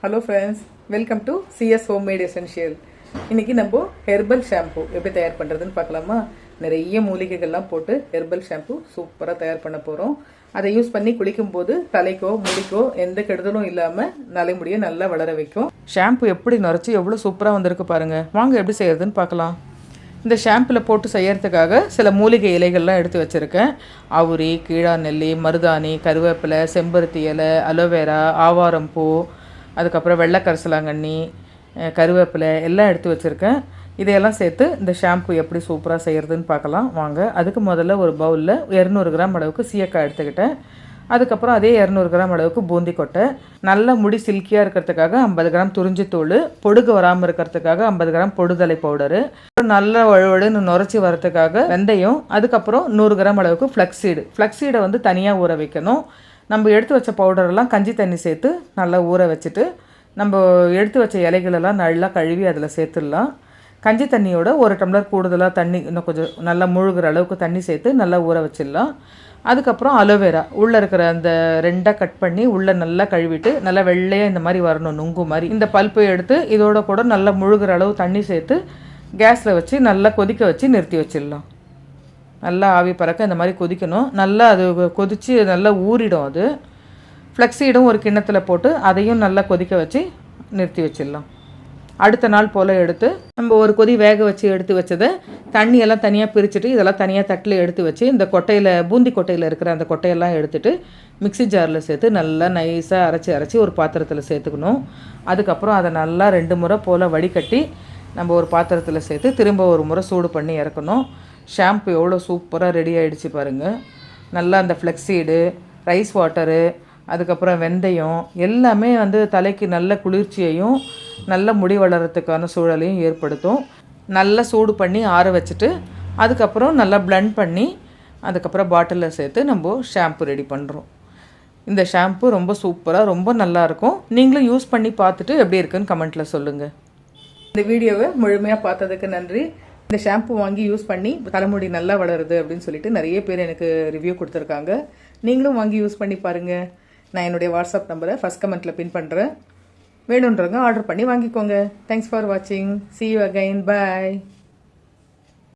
Hello friends, welcome to CS homemade essential. இன்றைக்கி நம்ம herbal shampoo எப்படி தயார் பண்ணுறதுன்னு பார்க்கலாமா. நிறைய மூலிகைகள்லாம் போட்டு ஹெர்பல் ஷாம்பு சூப்பராக தயார் பண்ண போகிறோம். அதை யூஸ் பண்ணி குளிக்கும்போது தலைக்கோ முடிக்கோ எந்த கெடுதலும் இல்லாமல் தலைமுடியை நல்லா வளர வைக்கும். ஷாம்பு எப்படி நுரைச்சி எவ்வளோ சூப்பராக வந்திருக்கு பாருங்கள். வாங்க எப்படி செய்கிறதுன்னு பார்க்கலாம். இந்த ஷாம்பில் போட்டு செய்யறதுக்காக சில மூலிகை இலைகள்லாம் எடுத்து வச்சுருக்கேன். அவுரி, கீழா நெல்லி, மருதாணி, கருவேப்பிலை, செம்பருத்தி இலை, அலோவேரா, ஆவாரம் பூ, அதுக்கப்புறம் வெள்ளை கரிசலாங்கண்ணி, கருவேப்பிலை எல்லாம் எடுத்து வச்சுருக்கேன். இதையெல்லாம் சேர்த்து இந்த ஷாம்பு எப்படி சூப்பராக செய்கிறதுன்னு பார்க்கலாம் வாங்க. அதுக்கு முதல்ல ஒரு பவுலில் 200 கிராம் அளவுக்கு சீயக்காய் எடுத்துக்கிட்டேன். அதுக்கப்புறம் அதே 200 கிராம் அளவுக்கு பூந்தி கொட்டை, நல்ல முடி சில்கியாக இருக்கிறதுக்காக 50 கிராம் துறிஞ்சி தூள், பொடுகு வராமல் இருக்கிறதுக்காக 50 கிராம் பொடுதலை பவுடரு, நல்ல வழுவழுன்னு நுரைச்சி வரதுக்காக வெந்தயம், அதுக்கப்புறம் 100 கிராம் அளவுக்கு ஃப்ளக்ஸீடை வந்து தனியாக ஊற வைக்கணும். நம்ம எடுத்து வச்ச பவுடரெல்லாம் கஞ்சி தண்ணி சேர்த்து நல்லா ஊற வச்சுட்டு நம்ம எடுத்து வச்ச இலைகளெல்லாம் நல்லா கழுவி அதில் சேர்த்துடலாம். கஞ்சி தண்ணியோட 1 டம்ளர் கூடுதலாக தண்ணி, இன்னும் கொஞ்சம் நல்லா முழுகிற அளவுக்கு தண்ணி சேர்த்து நல்லா ஊற வச்சிடலாம். அதுக்கப்புறம் அலோவேரா உள்ளே இருக்கிற அந்த 2 கட் பண்ணி உள்ளே நல்லா கழுவிட்டு நல்லா வெள்ளையாக இந்த மாதிரி வரணும், நுங்கு மாதிரி. இந்த பல்ப்பை எடுத்து இதோட கூட நல்லா முழுகிற அளவு தண்ணி சேர்த்து கேஸில் வச்சு நல்லா கொதிக்க வச்சு நிறுத்தி வச்சிடலாம். நல்லா ஆவி பறக்க இந்த மாதிரி கொதிக்கணும். நல்லா அது கொதித்து நல்லா ஊறிடும். அது ஃப்ளக்ஸீடும் ஒரு கிண்ணத்தில் போட்டு அதையும் நல்லா கொதிக்க வச்சு நிறுத்தி வச்சிடலாம். அடுத்த நாள் போல் எடுத்து நம்ம ஒரு கொதி வேக வச்சு எடுத்து வச்சதை தண்ணியெல்லாம் தனியாக பிரிச்சுட்டு இதெல்லாம் தனியாக தட்டில் எடுத்து வச்சு இந்த கொட்டையில், பூந்தி கொட்டையில் இருக்கிற அந்த கொட்டையெல்லாம் எடுத்துகிட்டு மிக்ஸி ஜாரில் சேர்த்து நல்லா நைஸாக அரைச்சி ஒரு பாத்திரத்தில் சேர்த்துக்கணும். அதுக்கப்புறம் அதை நல்லா 2 முறை போல் வடிகட்டி நம்ம ஒரு பாத்திரத்தில் சேர்த்து திரும்ப ஒரு முறை சூடு பண்ணி இறக்கணும். ஷாம்பு எவ்வளோ சூப்பராக ரெடி ஆகிடுச்சு பாருங்கள். நல்லா அந்த ஃப்ளெக்ஸீடு, ரைஸ் வாட்டரு, அதுக்கப்புறம் வெந்தயம் எல்லாமே வந்து தலைக்கு நல்ல குளிர்ச்சியையும் நல்ல முடி வளர்கிறதுக்கான சூழலையும் ஏற்படுத்தும். நல்லா சூடு பண்ணி ஆற வச்சுட்டு அதுக்கப்புறம் நல்லா பிளெண்ட் பண்ணி அதுக்கப்புறம் பாட்டிலில் சேர்த்து நம்ம ஷாம்பு ரெடி பண்ணுறோம். இந்த ஷாம்பு ரொம்ப சூப்பராக ரொம்ப நல்லாயிருக்கும். நீங்களும் யூஸ் பண்ணி பார்த்துட்டு எப்படி இருக்குன்னு கமெண்ட்டில் சொல்லுங்கள். இந்த வீடியோவை முழுமையாக பார்த்ததுக்கு நன்றி. இந்த ஷாம்பு வாங்கி யூஸ் பண்ணி தலைமுடி நல்லா வளருது அப்படின்னு சொல்லிட்டு நிறைய பேர் எனக்கு ரிவ்யூ கொடுத்துருக்காங்க. நீங்களும் வாங்கி யூஸ் பண்ணி பாருங்கள். நான் என்னுடைய வாட்ஸ்அப் நம்பரை ஃபஸ்ட் கமெண்ட்டில் பின் பண்ணுறேன். வேணுன்றவங்க ஆர்டர் பண்ணி வாங்கிக்கோங்க. தேங்க்ஸ் ஃபார் வாட்சிங். See you again. Bye.